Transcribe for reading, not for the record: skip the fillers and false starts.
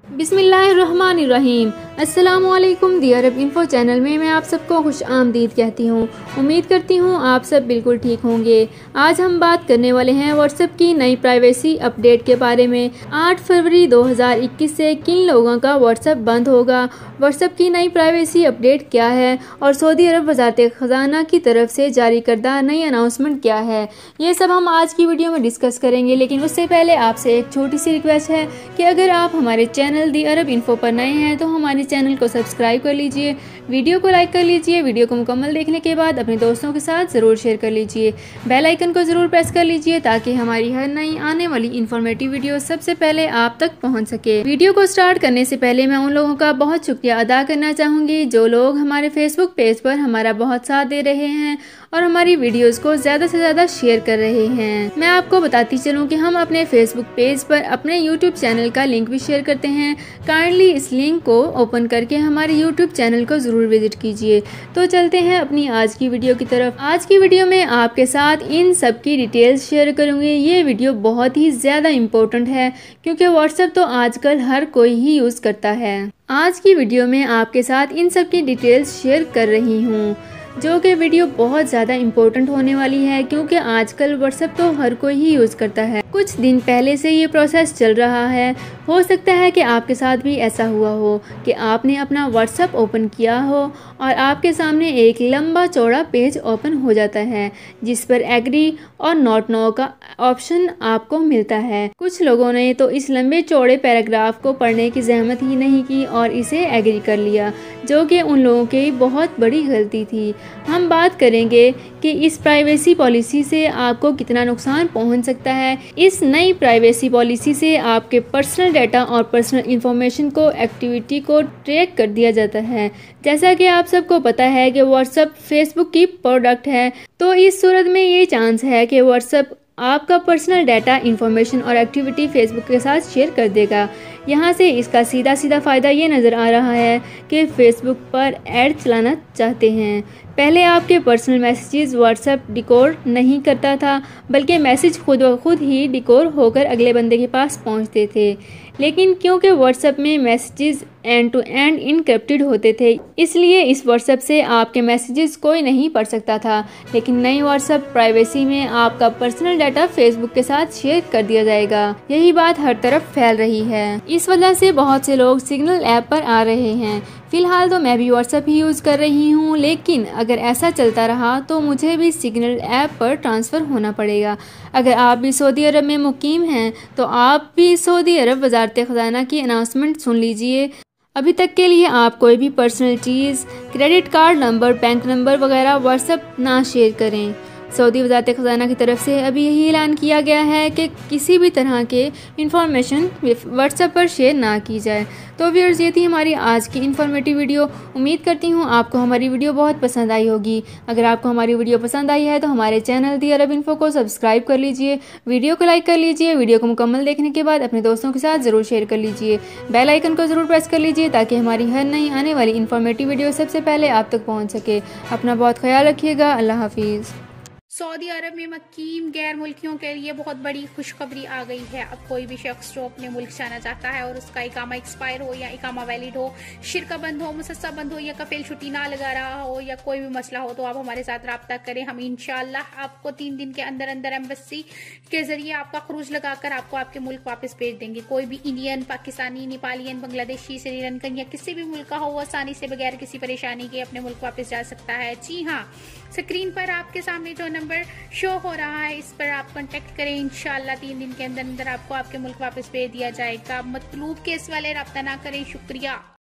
बिस्मिल्लाहिर्रहमानिर्रहीम। अस्सलामुअलैकुम दी अरब info channel में मैं आप सबको खुश आमदीद कहती हूँ। उम्मीद करती हूँ आप सब बिल्कुल ठीक होंगे। आज हम बात करने वाले हैं व्हाट्सएप की नई प्राइवेसी अपडेट के बारे में। 8 फरवरी 2021 से किन लोगों का व्हाट्सएप बंद होगा, व्हाट्सएप की नई प्राइवेसी अपडेट क्या है और सऊदी अरब वज़ारत ख़ज़ाना की तरफ से जारी करदा नई अनाउंसमेंट क्या है, ये सब हम आज की वीडियो में डिस्कस करेंगे। लेकिन उससे पहले आपसे एक छोटी सी रिक्वेस्ट है कि अगर आप हमारे चैनल दी अरब इन्फो पर नए हैं तो हमारे चैनल को सब्सक्राइब कर लीजिए, वीडियो को लाइक कर लीजिए, वीडियो को मुकम्मल देखने के बाद अपने दोस्तों के साथ ज़रूर शेयर कर लीजिए, बेल आइकन को ज़रूर प्रेस कर लीजिए ताकि हमारी हर नई आने वाली इन्फॉर्मेटिव वीडियो सबसे पहले आप तक पहुंच सके। वीडियो को स्टार्ट करने से पहले मैं उन लोगों का बहुत शुक्रिया अदा करना चाहूँगी जो लोग हमारे फेसबुक पेज पर हमारा बहुत साथ दे रहे हैं और हमारी वीडियोस को ज़्यादा से ज़्यादा शेयर कर रहे हैं। मैं आपको बताती चलूँ कि हम अपने फेसबुक पेज पर अपने यूट्यूब चैनल का लिंक भी शेयर करते हैं। काइंडली इस लिंक को ओपन करके हमारे यूट्यूब चैनल को ज़रूर विजिट कीजिए। तो चलते हैं अपनी आज की वीडियो की तरफ। आज की वीडियो में आपके साथ इन सब की डिटेल्स शेयर करूँगी। ये वीडियो बहुत ही ज़्यादा इम्पोर्टेंट है क्योंकि व्हाट्सएप तो आजकल हर कोई ही यूज़ करता है। आज की वीडियो में आपके साथ इन सब की डिटेल्स शेयर कर रही हूँ जो कि वीडियो बहुत ज़्यादा इम्पोर्टेंट होने वाली है क्योंकि आजकल व्हाट्सएप तो हर कोई ही यूज़ करता है। कुछ दिन पहले से ये प्रोसेस चल रहा है। हो सकता है कि आपके साथ भी ऐसा हुआ हो कि आपने अपना व्हाट्सएप ओपन किया हो और आपके सामने एक लंबा चौड़ा पेज ओपन हो जाता है जिस पर एग्री और नॉट नो का ऑप्शन आपको मिलता है। कुछ लोगों ने तो इस लंबे चौड़े पैराग्राफ को पढ़ने की जहमत ही नहीं की और इसे एग्री कर लिया, जो कि उन लोगों की बहुत बड़ी गलती थी। हम बात करेंगे कि इस प्राइवेसी पॉलिसी से आपको कितना नुकसान पहुंच सकता है। इस नई प्राइवेसी पॉलिसी से आपके पर्सनल डाटा और पर्सनल इंफॉर्मेशन को एक्टिविटी को ट्रैक कर दिया जाता है। जैसा कि आप सबको पता है कि व्हाट्सएप फेसबुक की प्रोडक्ट है, तो इस सूरत में ये चांस है कि व्हाट्सएप आपका पर्सनल डाटा, इंफॉर्मेशन और एक्टिविटी फेसबुक के साथ शेयर कर देगा। यहाँ से इसका सीधा फ़ायदा ये नज़र आ रहा है कि फेसबुक पर ऐड चलाना चाहते हैं। पहले आपके पर्सनल मैसेजेस व्हाट्सएप डिकोड नहीं करता था, बल्कि मैसेज खुद ब खुद ही डिकोड होकर अगले बंदे के पास पहुँचते थे। लेकिन क्योंकि व्हाट्सएप में messages end to end encrypted होते थे, इसलिए इस व्हाट्सएप से आपके मैसेजेस कोई नहीं पढ़ सकता था। लेकिन नई व्हाट्सएप प्राइवेसी में आपका पर्सनल डाटा फेसबुक के साथ शेयर कर दिया जाएगा। यही बात हर तरफ फैल रही है। इस वजह से बहुत से लोग सिग्नल ऐप पर आ रहे हैं। फ़िलहाल तो मैं भी व्हाट्सएप ही यूज़ कर रही हूँ, लेकिन अगर ऐसा चलता रहा तो मुझे भी सिग्नल ऐप पर ट्रांसफ़र होना पड़ेगा। अगर आप भी सऊदी अरब में मुकीम हैं तो आप भी सऊदी अरब वज़ारत ख़ज़ाना की अनाउंसमेंट सुन लीजिए। अभी तक के लिए आप कोई भी पर्सनल चीज़, credit card number, bank number वगैरह व्हाट्सएप ना शेयर करें। सऊदी वज़ारत ख़ज़ाना की तरफ से अभी यही ऐलान किया गया है कि किसी भी तरह के इंफॉर्मेशन व्हाट्सएप पर शेयर ना की जाए। तो व्यूअर्स, ये थी हमारी आज की इन्फॉर्मेटिव वीडियो। उम्मीद करती हूँ आपको हमारी वीडियो बहुत पसंद आई होगी। अगर आपको हमारी वीडियो पसंद आई है तो हमारे चैनल दी अरब इन्फो को सब्सक्राइब कर लीजिए, वीडियो को लाइक कर लीजिए, वीडियो को मुकम्मल देखने के बाद अपने दोस्तों के साथ ज़रूर शेयर कर लीजिए, बेल आइकन को ज़रूर प्रेस कर लीजिए ताकि हमारी हर नई आने वाली इन्फॉर्मेटिव वीडियो सबसे पहले आप तक पहुँच सके। अपना बहुत ख्याल रखिएगा। अल्लाह हाफिज़। सऊदी अरब में मुकीम गैर मुल्कियों के लिए बहुत बड़ी खुशखबरी आ गई है। अब कोई भी शख्स जो अपने मुल्क जाना चाहता है और उसका इकामा एक्सपायर हो या इकामा वैलिड हो, शिरका बंद हो, मुसस्सा बंद हो या कफिल छुट्टी ना लगा रहा हो या कोई भी मसला हो, तो आप हमारे साथ रब्ता करें। हम इंशाल्लाह आपको 3 दिन के अंदर अंदर एम्बेसी के जरिए आपका खरूज लगाकर आपको आपके मुल्क वापस भेज देंगे। कोई भी इंडियन, पाकिस्तानी, नेपालियन, बांग्लादेशी, श्रीलंकन या किसी भी मुल्क का हो, वो आसानी से बगैर किसी परेशानी के अपने मुल्क वापस जा सकता है। जी हाँ, स्क्रीन पर आपके सामने जो नंबर शो हो रहा है इस पर आप कांटेक्ट करें। इंशाल्लाह 3 दिन के अंदर अंदर आपको आपके मुल्क वापस भेज दिया जाएगा। मतलूब केस वाले रब्ता ना करें। शुक्रिया।